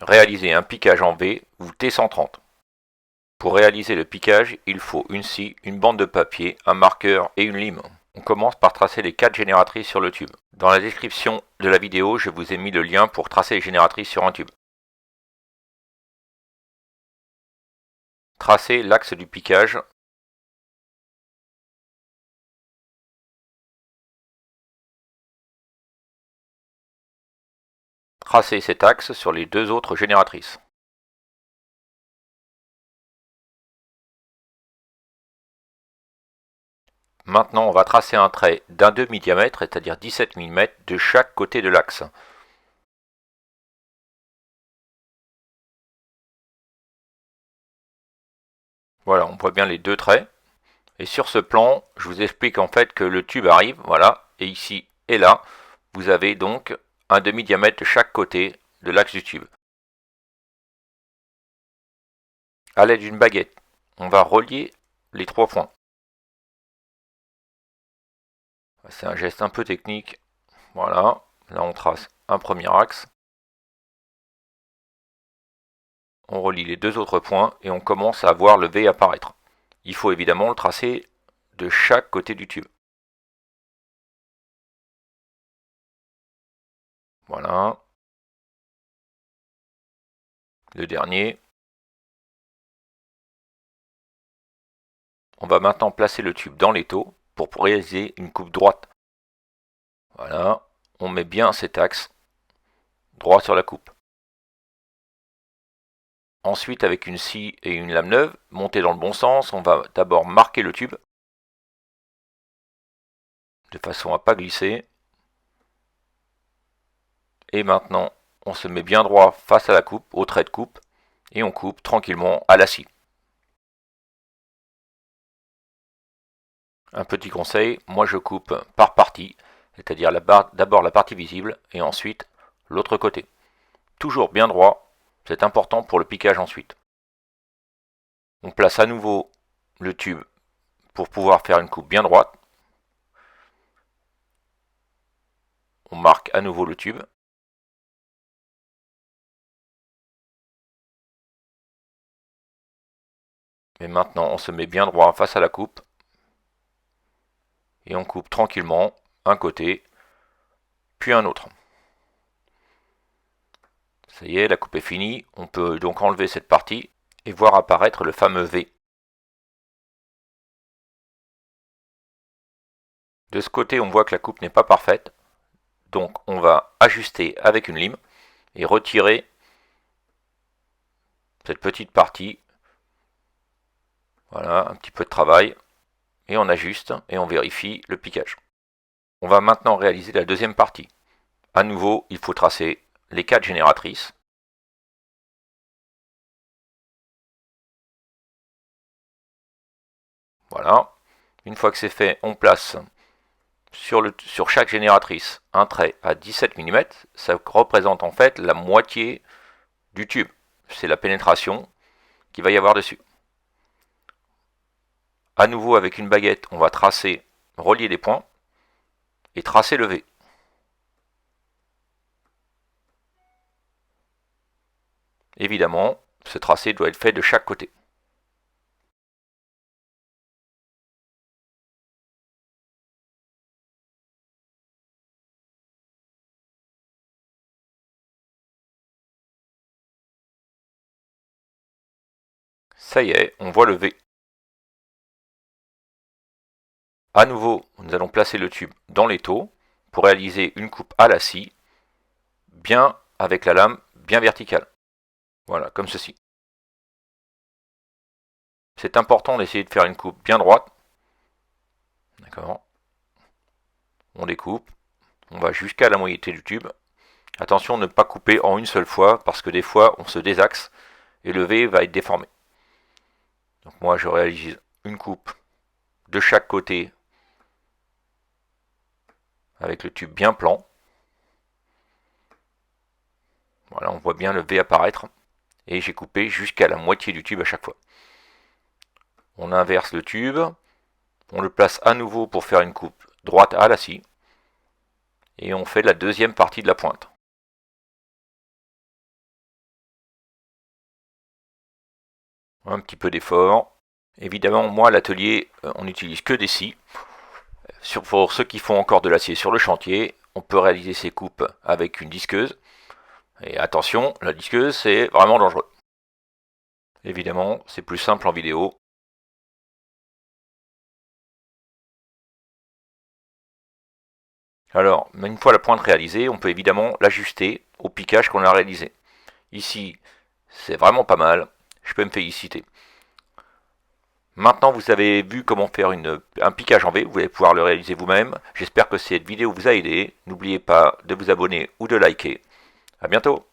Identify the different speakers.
Speaker 1: réaliser un piquage en V ou T130. Pour réaliser le piquage, il faut une scie, une bande de papier, un marqueur et une lime. On commence par tracer les 4 génératrices sur le tube. Dans la description de la vidéo, je vous ai mis le lien pour tracer les génératrices sur un tube. Tracez l'axe du piquage. Tracez cet axe sur les 2 autres génératrices. Maintenant, on va tracer un trait d'un demi-diamètre, c'est-à-dire 17 mm, de chaque côté de l'axe. Voilà, on voit bien les 2 traits. Et sur ce plan, je vous explique en fait que le tube arrive, voilà, et ici et là, vous avez donc un demi-diamètre de chaque côté de l'axe du tube. À l'aide d'une baguette, on va relier les 3 points. C'est un geste un peu technique. Voilà, là on trace un premier axe. On relie les 2 autres points et on commence à voir le V apparaître. Il faut évidemment le tracer de chaque côté du tube. Voilà. Le dernier. On va maintenant placer le tube dans l'étau pour réaliser une coupe droite. Voilà. On met bien cet axe droit sur la coupe. Ensuite, avec une scie et une lame neuve, montée dans le bon sens, on va d'abord marquer le tube de façon à ne pas glisser. Et maintenant, on se met bien droit face à la coupe, au trait de coupe, et on coupe tranquillement à la scie. Un petit conseil, moi je coupe par partie, c'est-à-dire d'abord la partie visible et ensuite l'autre côté. Toujours bien droit, c'est important pour le piquage ensuite. On place à nouveau le tube pour pouvoir faire une coupe bien droite. On marque à nouveau le tube. Et maintenant on se met bien droit face à la coupe. Et on coupe tranquillement un côté, puis un autre. Ça y est, la coupe est finie. On peut donc enlever cette partie et voir apparaître le fameux V. De ce côté, on voit que la coupe n'est pas parfaite. Donc on va ajuster avec une lime et retirer cette petite partie. Voilà, un petit peu de travail. Et on ajuste et on vérifie le piquage. On va maintenant réaliser la deuxième partie. À nouveau, il faut tracer les 4 génératrices. Voilà. Une fois que c'est fait, on place sur chaque génératrice un trait à 17 mm. Ça représente en fait la moitié du tube. C'est la pénétration qu'il va y avoir dessus. À nouveau, avec une baguette, on va tracer, relier les points et tracer le V. Évidemment, ce tracé doit être fait de chaque côté. Ça y est, on voit le V. À nouveau, nous allons placer le tube dans l'étau pour réaliser une coupe à la scie, bien avec la lame bien verticale. Voilà, comme ceci. C'est important d'essayer de faire une coupe bien droite. D'accord. On découpe. On va jusqu'à la moitié du tube. Attention de ne pas couper en une seule fois parce que des fois on se désaxe et le V va être déformé. Donc moi je réalise une coupe de chaque côté avec le tube bien plan. Voilà, on voit bien le V apparaître et j'ai coupé jusqu'à la moitié du tube à chaque fois. On inverse le tube, on le place à nouveau pour faire une coupe droite à la scie et on fait la deuxième partie de la pointe. Un petit peu d'effort. Évidemment, moi, à l'atelier, on n'utilise que des scies. Pour ceux qui font encore de l'acier sur le chantier, on peut réaliser ces coupes avec une disqueuse. Et attention, la disqueuse, c'est vraiment dangereux. Évidemment, c'est plus simple en vidéo. Alors, une fois la pointe réalisée, on peut évidemment l'ajuster au piquage qu'on a réalisé. Ici, c'est vraiment pas mal. Je peux me féliciter. Maintenant, vous avez vu comment faire un piquage en V. Vous allez pouvoir le réaliser vous-même. J'espère que cette vidéo vous a aidé. N'oubliez pas de vous abonner ou de liker. À bientôt.